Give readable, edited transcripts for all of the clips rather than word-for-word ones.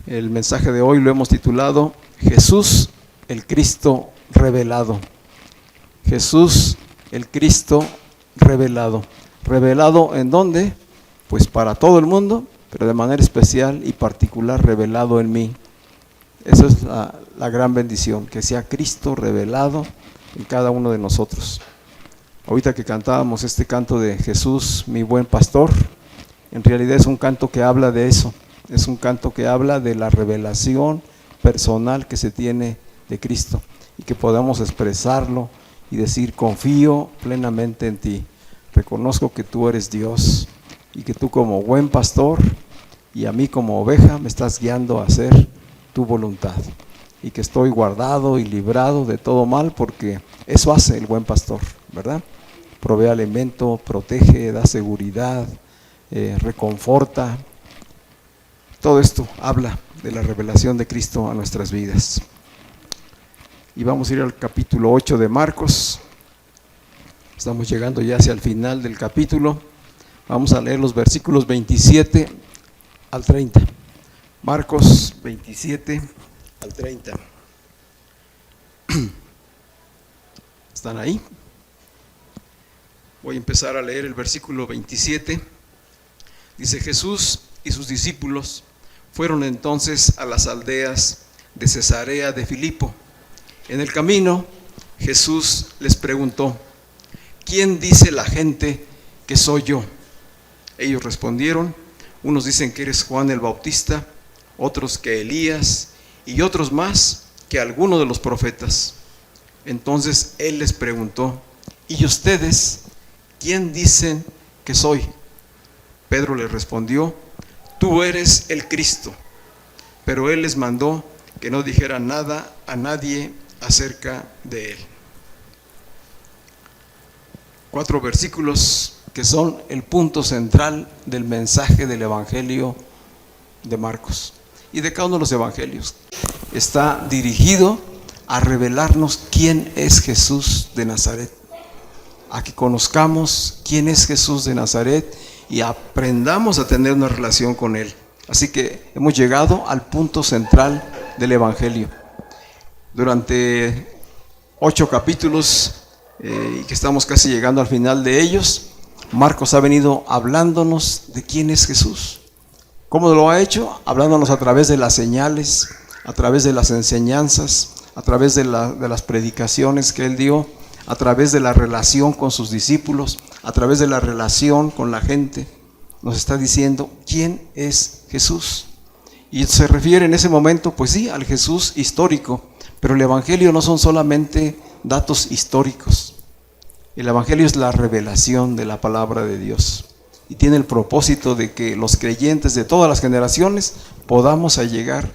El mensaje de hoy lo hemos titulado Jesús el Cristo revelado. Jesús el Cristo revelado. ¿Revelado en dónde? Pues para todo el mundo, pero de manera especial y particular revelado en mí. Esa es la gran bendición, que sea Cristo revelado en cada uno de nosotros. Ahorita que cantábamos este canto de Jesús, mi buen pastor, en realidad es un canto que habla de eso. Es un canto que habla de la revelación personal que se tiene de Cristo y que podamos expresarlo y decir: confío plenamente en ti, reconozco que tú eres Dios y que tú como buen pastor y a mí como oveja me estás guiando a hacer tu voluntad y que estoy guardado y librado de todo mal, porque eso hace el buen pastor, ¿verdad? Provee alimento, protege, da seguridad, reconforta. Todo esto habla de la revelación de Cristo a nuestras vidas. Y vamos a ir al capítulo 8 de Marcos. Estamos llegando ya hacia el final del capítulo. Vamos a leer los versículos 27 al 30. Marcos 27 al 30. ¿Están ahí? Voy a empezar a leer el versículo 27. Dice: Jesús y sus discípulos fueron entonces a las aldeas de Cesarea de Filipo. En el camino, Jesús les preguntó: ¿quién dice la gente que soy yo? Ellos respondieron: unos dicen que eres Juan el Bautista, otros que Elías, y otros más que alguno de los profetas. Entonces él les preguntó: ¿y ustedes quién dicen que soy? Pedro le respondió: tú eres el Cristo. Pero él les mandó que no dijeran nada a nadie acerca de él. 4 versículos que son el punto central del mensaje del Evangelio de Marcos y de cada uno de los evangelios. Está dirigido a revelarnos quién es Jesús de Nazaret, a que conozcamos quién es Jesús de Nazaret y aprendamos a tener una relación con Él. Así que hemos llegado al punto central del Evangelio. Durante 8 capítulos, y que estamos casi llegando al final de ellos, Marcos ha venido hablándonos de quién es Jesús. ¿Cómo lo ha hecho? Hablándonos a través de las señales, a través de las enseñanzas, a través de las predicaciones que Él dio, a través de la relación con sus discípulos, a través de la relación con la gente. Nos está diciendo quién es Jesús. Y se refiere en ese momento, pues sí, al Jesús histórico. Pero el Evangelio no son solamente datos históricos. El Evangelio es la revelación de la palabra de Dios. Y tiene el propósito de que los creyentes de todas las generaciones podamos llegar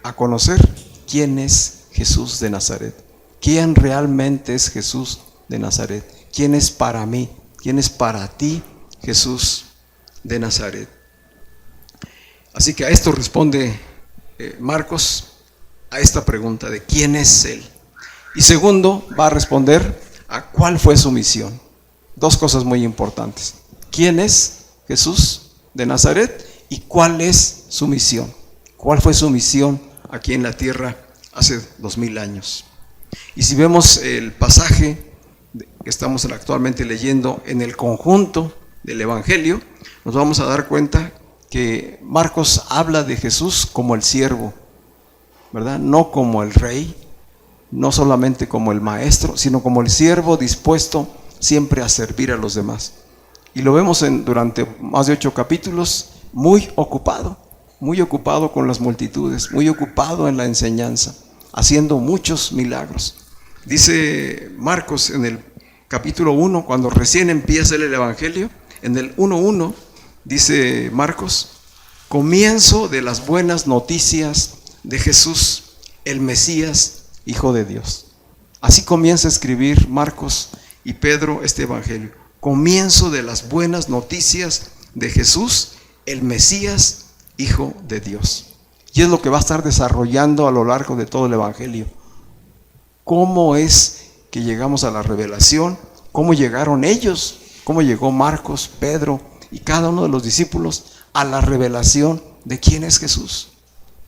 a conocer quién es Jesús de Nazaret. ¿Quién realmente es Jesús de Nazaret? ¿Quién es para mí? ¿Quién es para ti Jesús de Nazaret? Así que a esto responde Marcos, a esta pregunta de quién es Él. Y segundo, va a responder a cuál fue su misión. 2 cosas muy importantes: quién es Jesús de Nazaret y cuál es su misión. ¿Cuál fue su misión aquí en la tierra hace 2000 años? Y si vemos el pasaje que estamos actualmente leyendo en el conjunto del Evangelio, nos vamos a dar cuenta que Marcos habla de Jesús como el siervo, ¿verdad? No como el rey, no solamente como el maestro, sino como el siervo dispuesto siempre a servir a los demás. Y lo vemos durante más de 8 capítulos, muy ocupado con las multitudes, muy ocupado en la enseñanza, haciendo muchos milagros. Dice Marcos en el capítulo 1, cuando recién empieza el Evangelio, en el 1:1, dice Marcos: comienzo de las buenas noticias de Jesús, el Mesías, Hijo de Dios. Así comienza a escribir Marcos y Pedro este Evangelio. comienzo de las buenas noticias de Jesús, el Mesías, Hijo de Dios. Y es lo que va a estar desarrollando a lo largo de todo el Evangelio. ¿Cómo es que llegamos a la revelación? ¿Cómo llegaron ellos? ¿Cómo llegó Marcos, Pedro y cada uno de los discípulos a la revelación de quién es Jesús?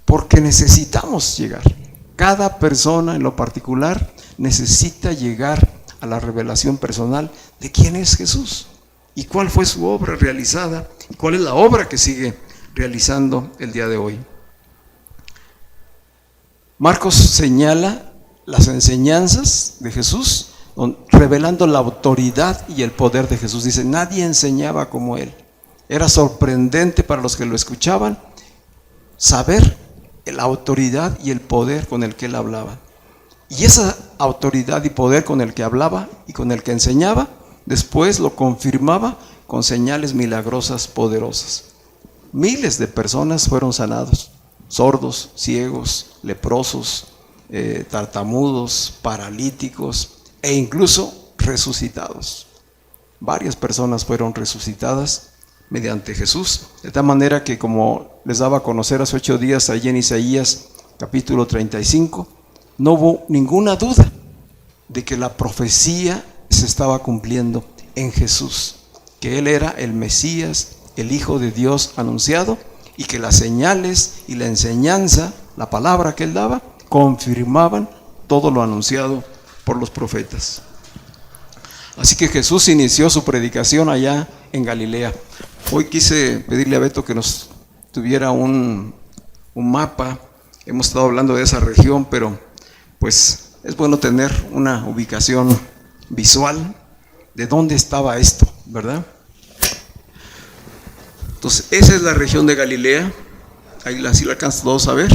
Porque necesitamos llegar. Cada persona en lo particular necesita llegar a la revelación personal de quién es Jesús y cuál fue su obra realizada y cuál es la obra que sigue realizando el día de hoy. Marcos señala las enseñanzas de Jesús, revelando la autoridad y el poder de Jesús. Dice, nadie enseñaba como él. Era sorprendente para los que lo escuchaban saber la autoridad y el poder con el que él hablaba. Y esa autoridad y poder con el que hablaba y con el que enseñaba, después lo confirmaba con señales milagrosas poderosas. Miles de personas fueron sanados, sordos, ciegos, leprosos, tartamudos, paralíticos e incluso resucitados. Varias personas fueron resucitadas mediante Jesús, de tal manera que, como les daba a conocer hace 8 días allí en Isaías capítulo 35, no hubo ninguna duda de que la profecía se estaba cumpliendo en Jesús, que Él era el Mesías, el Hijo de Dios anunciado, y que las señales y la enseñanza, la palabra que Él daba, confirmaban todo lo anunciado por los profetas. Así que Jesús inició su predicación allá en Galilea. Hoy quise pedirle a Beto que nos tuviera un mapa. Hemos estado hablando de esa región, pero pues es bueno tener una ubicación visual de dónde estaba esto, ¿verdad? Entonces, esa es la región de Galilea. Ahí sí la alcanzan todos a ver.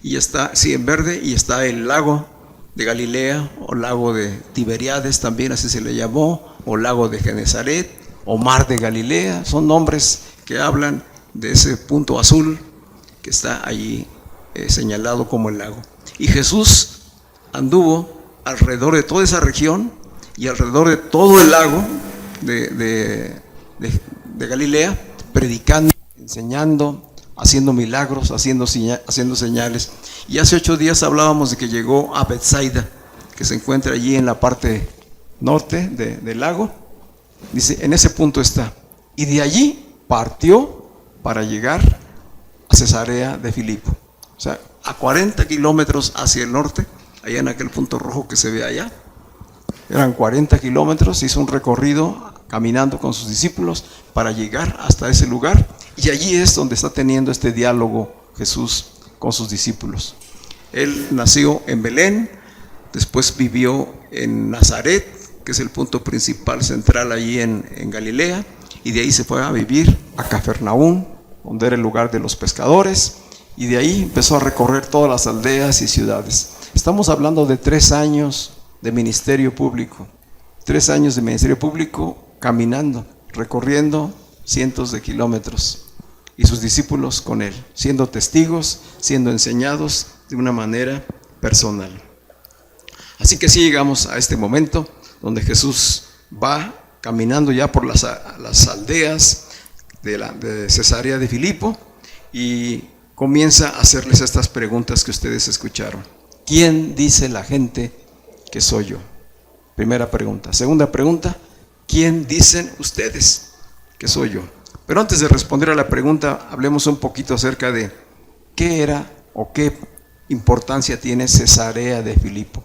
Y está, sí, en verde, y está el lago de Galilea, o lago de Tiberíades también, así se le llamó, o lago de Genesaret, o mar de Galilea. Son nombres que hablan de ese punto azul que está allí señalado como el lago. Y Jesús anduvo alrededor de toda esa región y alrededor de todo el lago de Galilea, predicando, enseñando, haciendo milagros, haciendo señales. Y hace 8 días hablábamos de que llegó a Betsaida, que se encuentra allí en la parte norte del lago. Dice, en ese punto está. Y de allí partió para llegar a Cesarea de Filipo. O sea, a 40 kilómetros hacia el norte, allá en aquel punto rojo que se ve allá. Eran 40 kilómetros, hizo un recorrido caminando con sus discípulos para llegar hasta ese lugar. Y allí es donde está teniendo este diálogo Jesús con sus discípulos. Él nació en Belén, después vivió en Nazaret, que es el punto principal central allí en Galilea, y de ahí se fue a vivir a Cafarnaúm, donde era el lugar de los pescadores, y de ahí empezó a recorrer todas las aldeas y ciudades. Estamos hablando de 3 años de ministerio público, 3 años de ministerio público caminando, recorriendo cientos de kilómetros, y sus discípulos con él, siendo testigos, siendo enseñados de una manera personal. Así que sí llegamos a este momento donde Jesús va caminando ya por las aldeas de Cesarea de Filipo y comienza a hacerles estas preguntas que ustedes escucharon. ¿Quién dice la gente que soy yo? Primera pregunta. Segunda pregunta, ¿quién dicen ustedes que soy yo? Pero antes de responder a la pregunta, hablemos un poquito acerca de qué era o qué importancia tiene Cesarea de Filipo.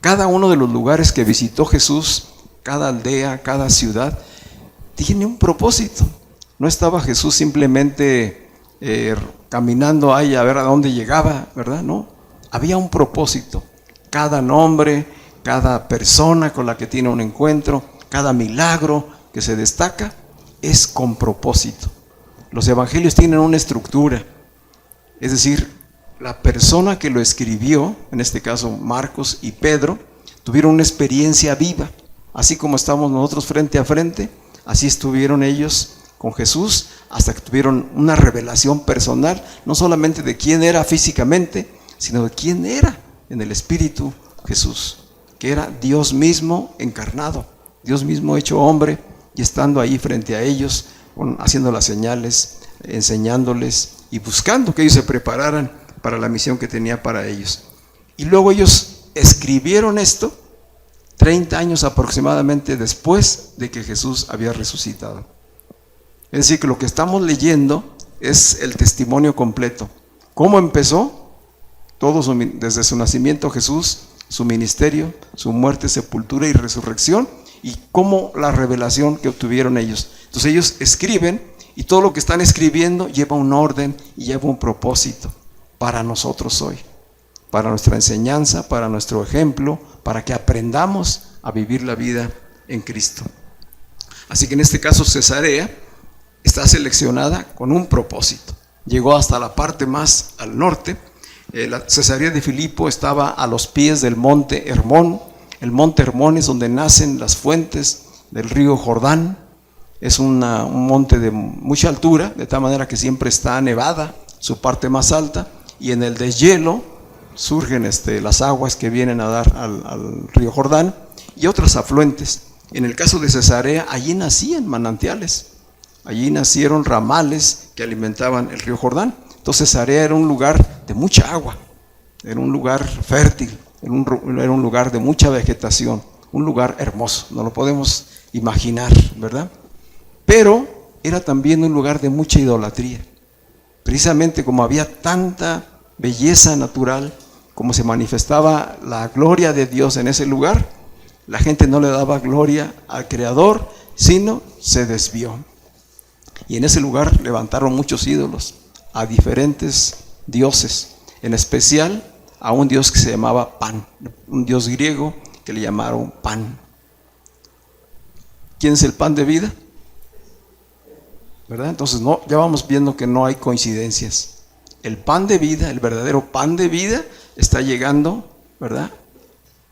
Cada uno de los lugares que visitó Jesús, cada aldea, cada ciudad, tiene un propósito. No estaba Jesús simplemente caminando ahí a ver a dónde llegaba, ¿verdad? No, había un propósito. Cada nombre, cada persona con la que tiene un encuentro, cada milagro que se destaca, es con propósito. Los evangelios tienen una estructura, es decir, la persona que lo escribió, en este caso Marcos y Pedro, tuvieron una experiencia viva. Así como estamos nosotros frente a frente, así estuvieron ellos con Jesús, hasta que tuvieron una revelación personal, no solamente de quién era físicamente, sino de quién era en el Espíritu Jesús, que era Dios mismo encarnado, Dios mismo hecho hombre y estando ahí frente a ellos, haciendo las señales, enseñándoles y buscando que ellos se prepararan para la misión que tenía para ellos. Y luego ellos escribieron esto 30 años aproximadamente después de que Jesús había resucitado. Es decir, que lo que estamos leyendo es el testimonio completo. ¿Cómo empezó? Desde su nacimiento Jesús, su ministerio, su muerte, sepultura y resurrección, y cómo la revelación que obtuvieron ellos. Entonces ellos escriben, y todo lo que están escribiendo lleva un orden y lleva un propósito para nosotros hoy, para nuestra enseñanza, para nuestro ejemplo, para que aprendamos a vivir la vida en Cristo. Así que en este caso Cesarea está seleccionada con un propósito. Llegó hasta la parte más al norte. La Cesarea de Filipo estaba a los pies del monte Hermón. El monte Hermón es donde nacen las fuentes del río Jordán. Es un monte de mucha altura, de tal manera que siempre está nevada, su parte más alta, y en el deshielo surgen las aguas que vienen a dar al río Jordán y otros afluentes. En el caso de Cesarea, allí nacían manantiales, allí nacieron ramales que alimentaban el río Jordán. Entonces Cesarea era un lugar de mucha agua, era un lugar fértil, era un lugar de mucha vegetación, un lugar hermoso, no lo podemos imaginar, ¿verdad? Pero era también un lugar de mucha idolatría. Precisamente como había tanta belleza natural, como se manifestaba la gloria de Dios en ese lugar, la gente no le daba gloria al Creador, sino se desvió. Y en ese lugar levantaron muchos ídolos a diferentes dioses, en especial a un dios que se llamaba Pan, un dios griego que le llamaron Pan. ¿Quién es el pan de vida? ¿Verdad? Entonces ya vamos viendo que no hay coincidencias. El pan de vida, el verdadero pan de vida, está llegando, ¿verdad?,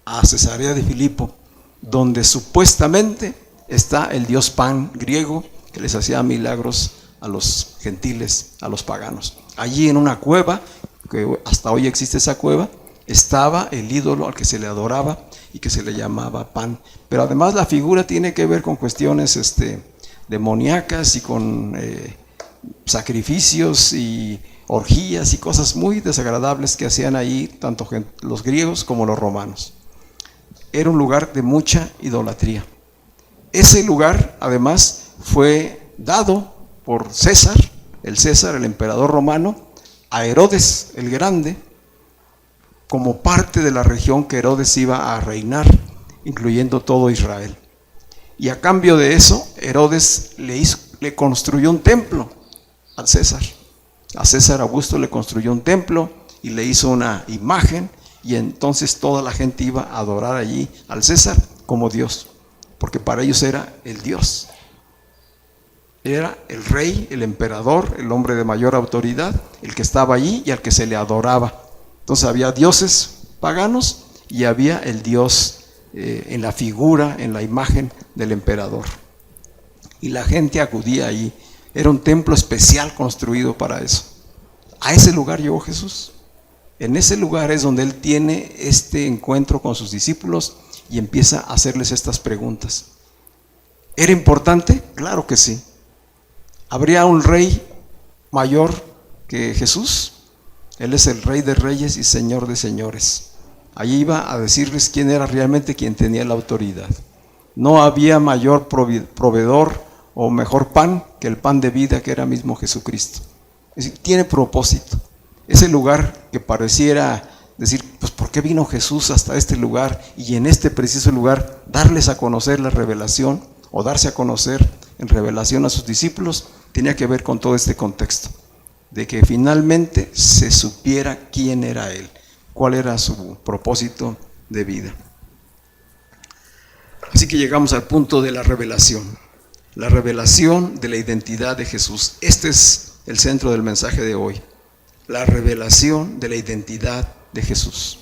a Cesarea de Filipo, donde supuestamente está el dios Pan griego que les hacía milagros a los gentiles, a los paganos. Allí en una cueva, que hasta hoy existe esa cueva, estaba el ídolo al que se le adoraba y que se le llamaba Pan. Pero además la figura tiene que ver con cuestiones demoníacas y con sacrificios y orgías y cosas muy desagradables que hacían ahí tanto los griegos como los romanos. Era un lugar de mucha idolatría. Ese lugar además fue dado por César, el emperador romano, a Herodes el Grande, como parte de la región que Herodes iba a reinar, incluyendo todo Israel. Y a cambio de eso, Herodes le construyó un templo al César. A César Augusto le construyó un templo y le hizo una imagen, y entonces toda la gente iba a adorar allí al César como Dios, porque para ellos era el Dios. Era el rey, el emperador, el hombre de mayor autoridad, el que estaba allí y al que se le adoraba. Entonces había dioses paganos y había el Dios en la figura, en la imagen del emperador. Y la gente acudía allí. Era un templo especial construido para eso. A ese lugar llegó Jesús. En ese lugar es donde Él tiene este encuentro con sus discípulos y empieza a hacerles estas preguntas. ¿Era importante? Claro que sí. ¿Habría un rey mayor que Jesús? Él es el Rey de Reyes y Señor de Señores. Allí iba a decirles quién era realmente quien tenía la autoridad. No había mayor proveedor o mejor pan que el pan de vida, que era mismo Jesucristo. Es decir, tiene propósito. Ese lugar que pareciera decir, pues ¿por qué vino Jesús hasta este lugar y en este preciso lugar darles a conocer la revelación o darse a conocer en revelación a sus discípulos? Tenía que ver con todo este contexto, de que finalmente se supiera quién era Él, cuál era su propósito de vida. Así que llegamos al punto de la revelación de la identidad de Jesús. Este es el centro del mensaje de hoy, la revelación de la identidad de Jesús.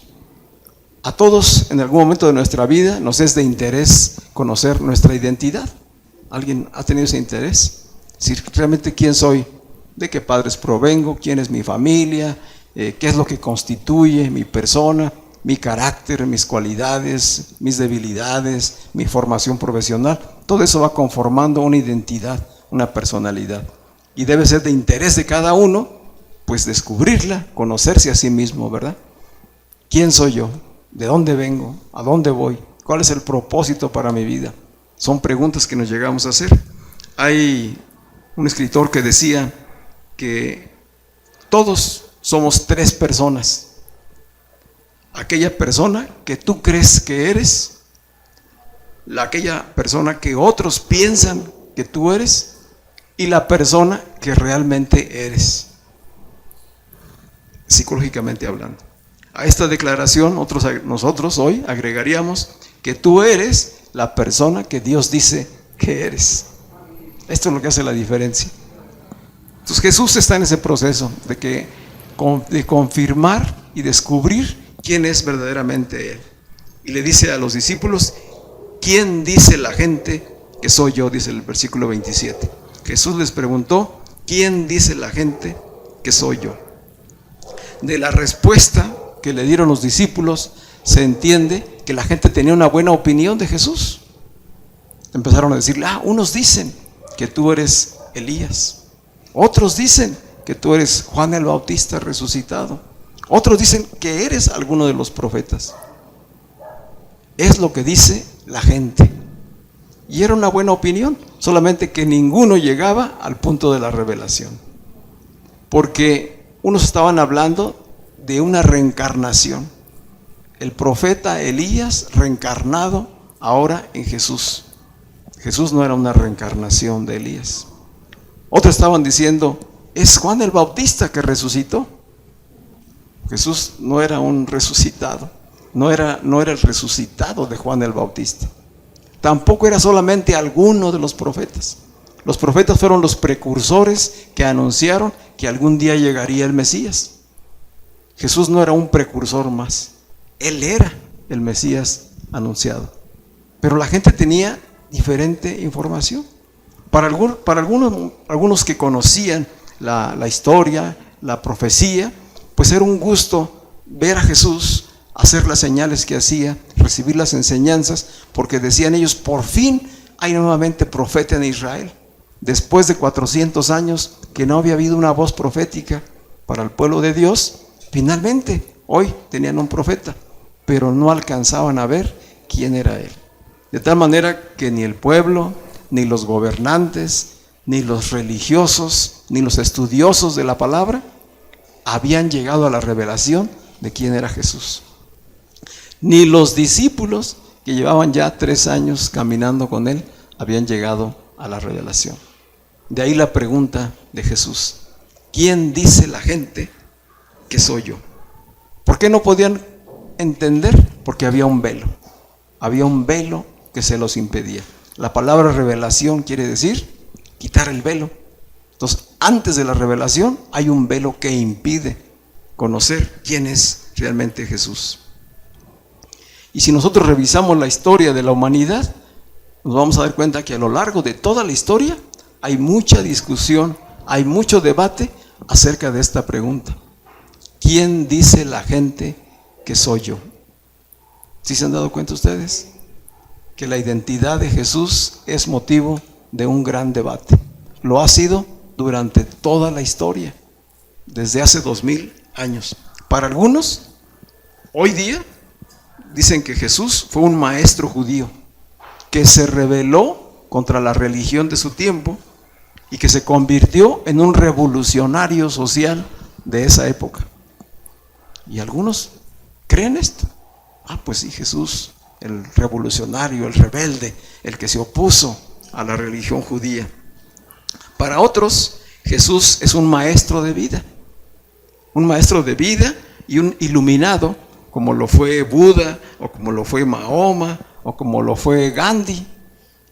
A todos en algún momento de nuestra vida nos es de interés conocer nuestra identidad. ¿Alguien ha tenido ese interés? Es decir, realmente quién soy, de qué padres provengo, quién es mi familia, qué es lo que constituye mi persona, mi carácter, mis cualidades, mis debilidades, mi formación profesional. Todo eso va conformando una identidad, una personalidad. Y debe ser de interés de cada uno, pues descubrirla, conocerse a sí mismo, ¿verdad? ¿Quién soy yo? ¿De dónde vengo? ¿A dónde voy? ¿Cuál es el propósito para mi vida? Son preguntas que nos llegamos a hacer. Hay un escritor que decía que todos somos tres personas. Aquella persona que tú crees que eres, aquella persona que otros piensan que tú eres y la persona que realmente eres, psicológicamente hablando. A esta declaración nosotros hoy agregaríamos que tú eres la persona que Dios dice que eres. Esto es lo que hace la diferencia. Entonces Jesús está en ese proceso de confirmar y descubrir quién es verdaderamente Él. Y le dice a los discípulos, ¿quién dice la gente que soy yo? Dice el versículo 27. Jesús les preguntó, ¿quién dice la gente que soy yo? De la respuesta que le dieron los discípulos, se entiende que la gente tenía una buena opinión de Jesús. Empezaron a decirle, unos dicen que tú eres Elías. Otros dicen que tú eres Juan el Bautista resucitado. Otros dicen que eres alguno de los profetas. Es lo que dice la gente. Y era una buena opinión, solamente que ninguno llegaba al punto de la revelación. Porque unos estaban hablando de una reencarnación. El profeta Elías reencarnado ahora en Jesús. Jesús no era una reencarnación de Elías. Otros estaban diciendo, es Juan el Bautista que resucitó. Jesús no era un resucitado, no era el resucitado de Juan el Bautista. Tampoco era solamente alguno de los profetas. Los profetas fueron los precursores que anunciaron que algún día llegaría el Mesías. Jesús no era un precursor más, Él era el Mesías anunciado. Pero la gente tenía diferente información. Para algunos que conocían la historia, la profecía, pues era un gusto ver a Jesús, hacer las señales que hacía, recibir las enseñanzas, porque decían ellos, por fin hay nuevamente profeta en Israel. Después de 400 años que no había habido una voz profética para el pueblo de Dios, finalmente hoy tenían un profeta, pero no alcanzaban a ver quién era él. De tal manera que ni el pueblo, ni los gobernantes, ni los religiosos, ni los estudiosos de la palabra habían llegado a la revelación de quién era Jesús. Ni los discípulos, que llevaban ya 3 años caminando con Él, habían llegado a la revelación. De ahí la pregunta de Jesús, ¿quién dice la gente que soy yo? ¿Por qué no podían entender? Porque había un velo que se los impedía. La palabra revelación quiere decir quitar el velo. Entonces, antes de la revelación hay un velo que impide conocer quién es realmente Jesús. Y si nosotros revisamos la historia de la humanidad, nos vamos a dar cuenta que a lo largo de toda la historia hay mucha discusión, hay mucho debate acerca de esta pregunta. ¿Quién dice la gente que soy yo? ¿Sí se han dado cuenta ustedes? Que la identidad de Jesús es motivo de un gran debate. Lo ha sido durante toda la historia, desde hace 2000 años. Para algunos, hoy día, dicen que Jesús fue un maestro judío que se rebeló contra la religión de su tiempo y que se convirtió en un revolucionario social de esa época. Y algunos creen esto. Pues sí, Jesús, el revolucionario, el rebelde, el que se opuso a la religión judía. Para otros, Jesús es un maestro de vida y un iluminado, como lo fue Buda, o como lo fue Mahoma, o como lo fue Gandhi.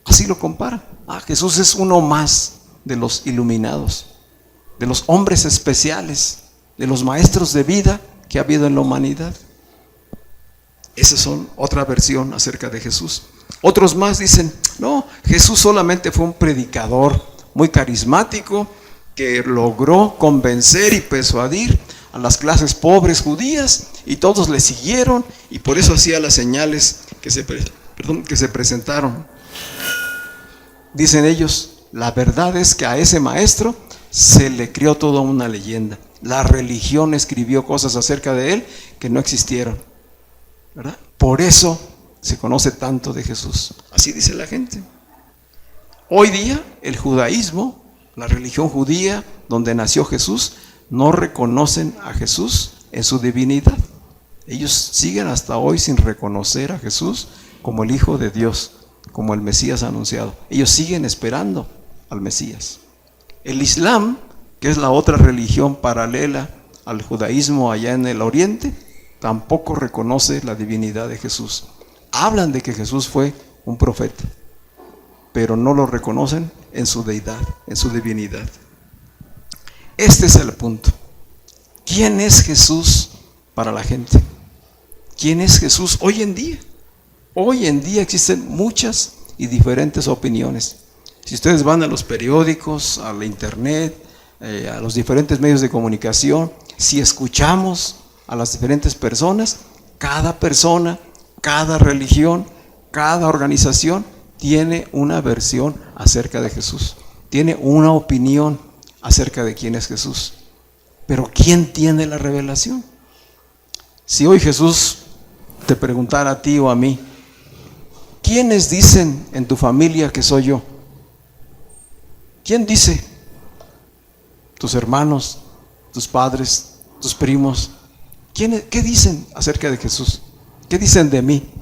Así lo comparan. Jesús es uno más de los iluminados, de los hombres especiales, de los maestros de vida que ha habido en la humanidad. Esas son otra versión acerca de Jesús. Otros más dicen, no, Jesús solamente fue un predicador muy carismático que logró convencer y persuadir a las clases pobres judías y todos le siguieron, y por eso hacía las señales que se presentaron. Dicen ellos, la verdad es que a ese maestro se le creó toda una leyenda. La religión escribió cosas acerca de él que no existieron, ¿verdad? Por eso se conoce tanto de Jesús. Así dice la gente. Hoy día el judaísmo, la religión judía donde nació Jesús, no reconocen a Jesús en su divinidad. Ellos siguen hasta hoy sin reconocer a Jesús como el Hijo de Dios, como el Mesías anunciado. Ellos siguen esperando al Mesías. El Islam, que es la otra religión paralela al judaísmo allá en el oriente, tampoco reconoce la divinidad de Jesús. Hablan de que Jesús fue un profeta, pero no lo reconocen en su deidad, en su divinidad. Este es el punto. ¿Quién es Jesús para la gente? ¿Quién es Jesús hoy en día? Hoy en día existen muchas y diferentes opiniones. Si ustedes van a los periódicos, a la internet, a los diferentes medios de comunicación, si escuchamos a las diferentes personas, cada persona, cada religión, cada organización tiene una versión acerca de Jesús, tiene una opinión acerca de quién es Jesús. Pero ¿quién tiene la revelación? Si hoy Jesús te preguntara a ti o a mí, ¿quiénes dicen en tu familia que soy yo? ¿Quién dice? ¿Tus hermanos, tus padres, tus primos? ¿Qué dicen acerca de Jesús? ¿Qué dicen de mí?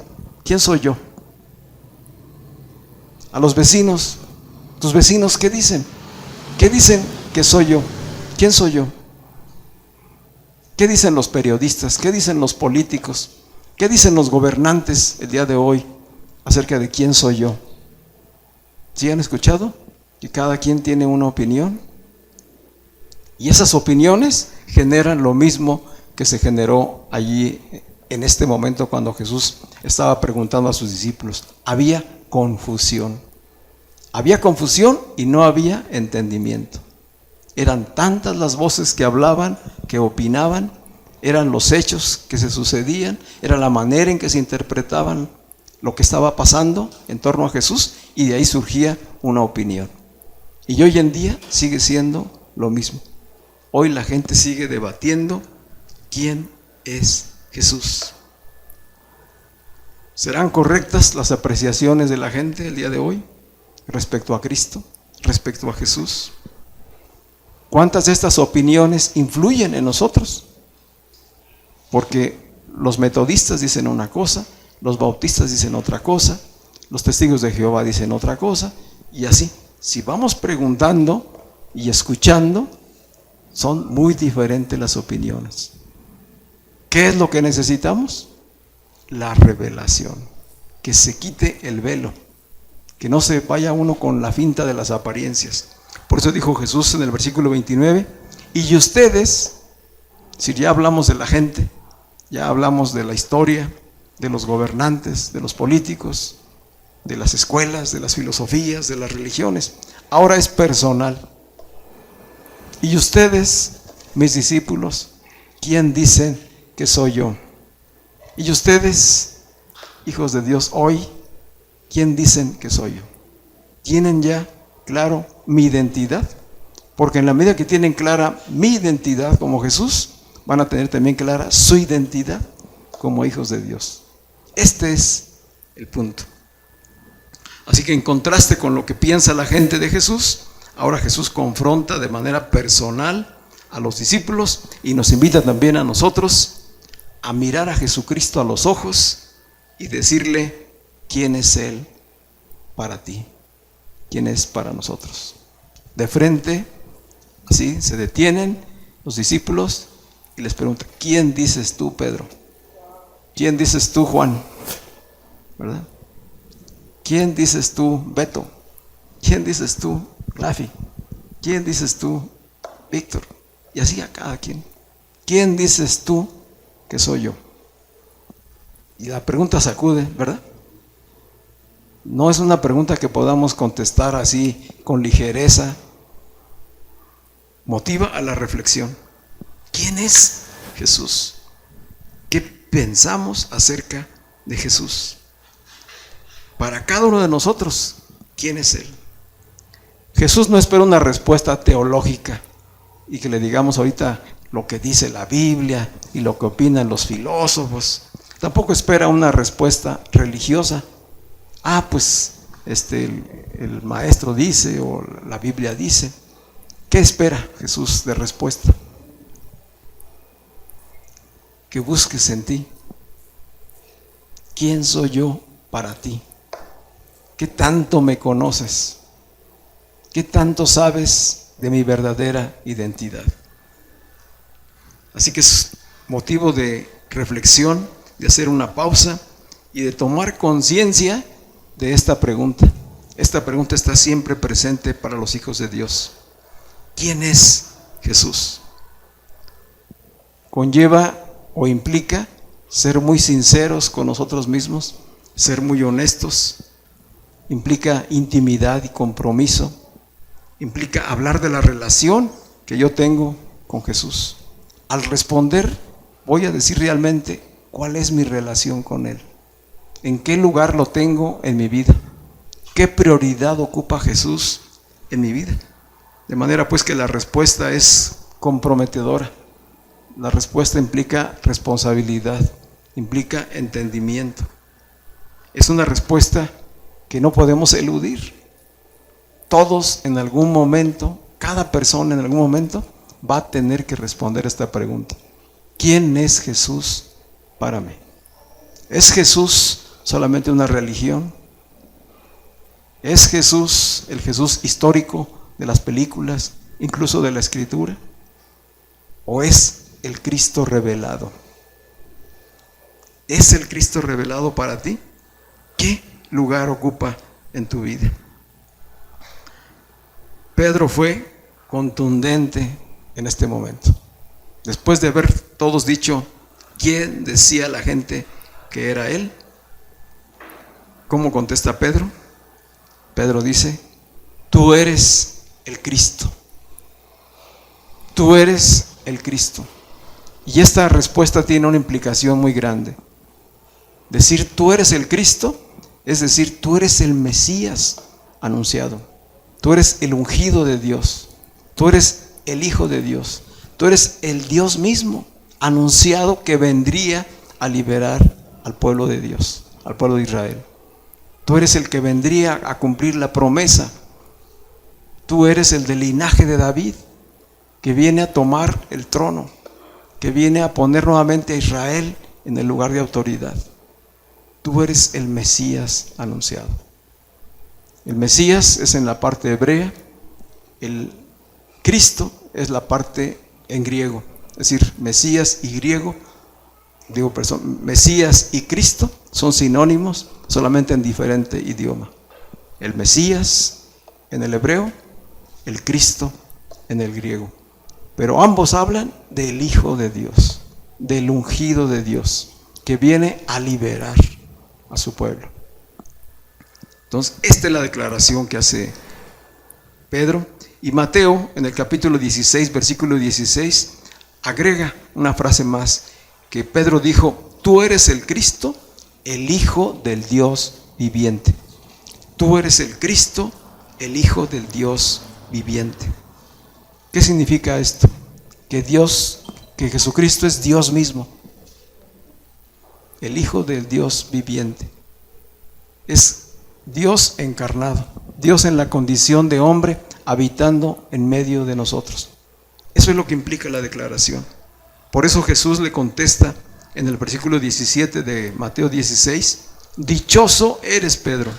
¿Quién soy yo? A los vecinos, tus vecinos, ¿qué dicen? ¿Qué dicen que soy yo? ¿Quién soy yo? ¿Qué dicen los periodistas? ¿Qué dicen los políticos? ¿Qué dicen los gobernantes el día de hoy acerca de quién soy yo? ¿Sí han escuchado? Que cada quien tiene una opinión. Y esas opiniones generan lo mismo que se generó allí en este momento cuando Jesús estaba preguntando a sus discípulos. Había confusión. Había confusión y no había entendimiento. Eran tantas las voces que hablaban, que opinaban, eran los hechos que se sucedían, era la manera en que se interpretaban lo que estaba pasando en torno a Jesús, y de ahí surgía una opinión. Y hoy en día sigue siendo lo mismo. Hoy la gente sigue debatiendo quién es Jesús. ¿Serán correctas las apreciaciones de la gente el día de hoy respecto a Cristo, respecto a Jesús? ¿Cuántas de estas opiniones influyen en nosotros? Porque los metodistas dicen una cosa, los bautistas dicen otra cosa, los testigos de Jehová dicen otra cosa, y así. Si vamos preguntando y escuchando, son muy diferentes las opiniones. ¿Qué es lo que necesitamos? La revelación, que se quite el velo, que no se vaya uno con la finta de las apariencias. Por eso dijo Jesús en el versículo 29, y ustedes, si ya hablamos de la gente, ya hablamos de la historia, de los gobernantes, de los políticos, de las escuelas, de las filosofías, de las religiones, ahora es personal. Y ustedes, mis discípulos, ¿quién dicen que soy yo? Y ustedes, hijos de Dios, hoy, ¿quién dicen que soy yo? ¿Tienen ya claro mi identidad? Porque en la medida que tienen clara mi identidad como Jesús, van a tener también clara su identidad como hijos de Dios. Este es el punto. Así que en contraste con lo que piensa la gente de Jesús, ahora Jesús confronta de manera personal a los discípulos y nos invita también a nosotros a mirar a Jesucristo a los ojos y decirle quién es Él para ti, quién es para nosotros. De frente, así se detienen los discípulos y les preguntan, ¿quién dices tú, Pedro? ¿Quién dices tú, Juan? ¿Verdad? ¿Quién dices tú, Beto? ¿Quién dices tú, Rafi? ¿Quién dices tú, Víctor? Y así a cada quien. ¿Quién dices tú que soy yo? Y la pregunta sacude, ¿verdad? No es una pregunta que podamos contestar así con ligereza. Motiva a la reflexión. ¿Quién es Jesús? ¿Qué pensamos acerca de Jesús? Para cada uno de nosotros, ¿quién es Él? Jesús no espera una respuesta teológica y que le digamos ahorita lo que dice la Biblia y lo que opinan los filósofos. Tampoco espera una respuesta religiosa. Pues el maestro dice o la Biblia dice. ¿Qué espera Jesús de respuesta? Que busques en ti. ¿Quién soy yo para ti? ¿Qué tanto me conoces? ¿Qué tanto sabes de mi verdadera identidad? Así que es motivo de reflexión, de hacer una pausa y de tomar conciencia de esta pregunta. Esta pregunta está siempre presente para los hijos de Dios. ¿Quién es Jesús? Conlleva o implica ser muy sinceros con nosotros mismos, ser muy honestos, implica intimidad y compromiso, implica hablar de la relación que yo tengo con Jesús. Al responder, voy a decir realmente cuál es mi relación con Él, en qué lugar lo tengo en mi vida, qué prioridad ocupa Jesús en mi vida. De manera pues que la respuesta es comprometedora. La respuesta implica responsabilidad, implica entendimiento. Es una respuesta que no podemos eludir. Todos en algún momento, cada persona en algún momento va a tener que responder esta pregunta. ¿Quién es Jesús para mí? ¿Es Jesús solamente una religión? ¿Es Jesús el Jesús histórico de las películas, incluso de la Escritura? ¿O es el Cristo revelado? ¿Es el Cristo revelado para ti? ¿Qué lugar ocupa en tu vida? Pedro fue contundente en este momento. Después de haber todos dicho quién decía la gente que era él, ¿cómo contesta Pedro? Pedro dice: tú eres el Cristo. Tú eres el Cristo. Y esta respuesta tiene una implicación muy grande. Decir tú eres el Cristo, es decir, tú eres el Mesías anunciado. Tú eres el ungido de Dios. Tú eres el Hijo de Dios. Tú eres el Dios mismo anunciado que vendría a liberar al pueblo de Dios, al pueblo de Israel. Tú eres el que vendría a cumplir la promesa. Tú eres el del linaje de David, que viene a tomar el trono, que viene a poner nuevamente a Israel en el lugar de autoridad. Tú eres el Mesías anunciado. El Mesías es en la parte hebrea, el Cristo es la parte en griego. Es decir, Mesías y griego, Mesías y Cristo son sinónimos, solamente en diferente idioma. El Mesías en el hebreo, el Cristo en el griego. Pero ambos hablan del Hijo de Dios, del ungido de Dios, que viene a liberar a su pueblo. Entonces, esta es la declaración que hace Pedro. Y Mateo, en el capítulo 16, versículo 16, agrega una frase más, que Pedro dijo: tú eres el Cristo, el Hijo del Dios viviente. Tú eres el Cristo, el Hijo del Dios viviente. ¿Qué significa esto? Que Jesucristo es Dios mismo, el Hijo del Dios viviente. Es Dios encarnado, Dios en la condición de hombre, habitando en medio de nosotros. Eso es lo que implica la declaración. Por eso Jesús le contesta en el versículo 17 de Mateo 16: dichoso eres, Pedro,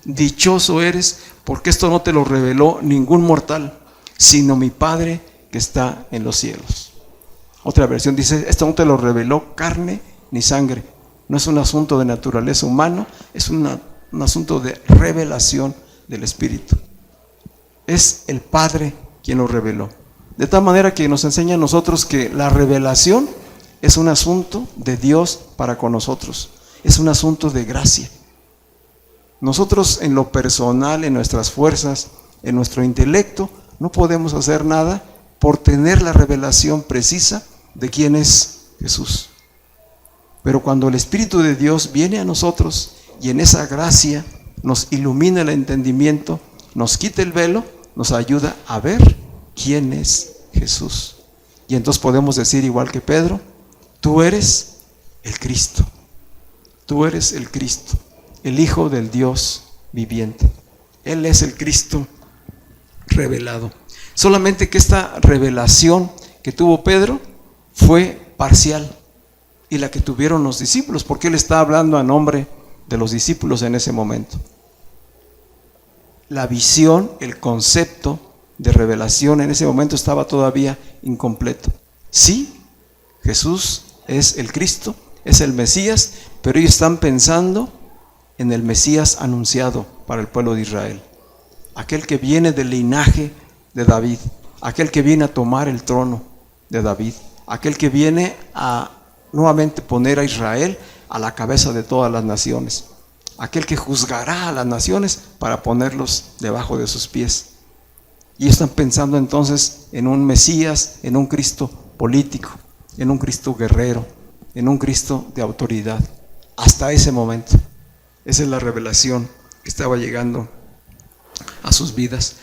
dichoso eres, porque esto no te lo reveló ningún mortal, sino mi Padre que está en los cielos. Otra versión dice: esto no te lo reveló carne ni sangre. No es un asunto de naturaleza humana, es un asunto de revelación del Espíritu. Es el Padre quien lo reveló. De tal manera que nos enseña a nosotros que la revelación es un asunto de Dios para con nosotros. Es un asunto de gracia. Nosotros en lo personal, en nuestras fuerzas, en nuestro intelecto, no podemos hacer nada por tener la revelación precisa de quién es Jesús. Pero cuando el Espíritu de Dios viene a nosotros y en esa gracia nos ilumina el entendimiento, nos quita el velo, nos ayuda a ver quién es Jesús. Y entonces podemos decir igual que Pedro, tú eres el Cristo. Tú eres el Cristo, el Hijo del Dios viviente. Él es el Cristo revelado. Solamente que esta revelación que tuvo Pedro fue parcial, y la que tuvieron los discípulos, porque él está hablando a nombre de los discípulos en ese momento. La visión, el concepto de revelación en ese momento estaba todavía incompleto. Sí, Jesús es el Cristo, es el Mesías, pero ellos están pensando en el Mesías anunciado para el pueblo de Israel, aquel que viene del linaje de David, aquel que viene a tomar el trono de David, aquel que viene a nuevamente poner a Israel a la cabeza de todas las naciones, aquel que juzgará a las naciones para ponerlos debajo de sus pies. Y están pensando entonces en un Mesías, en un Cristo político, en un Cristo guerrero, en un Cristo de autoridad. Hasta ese momento, esa es la revelación que estaba llegando a sus vidas.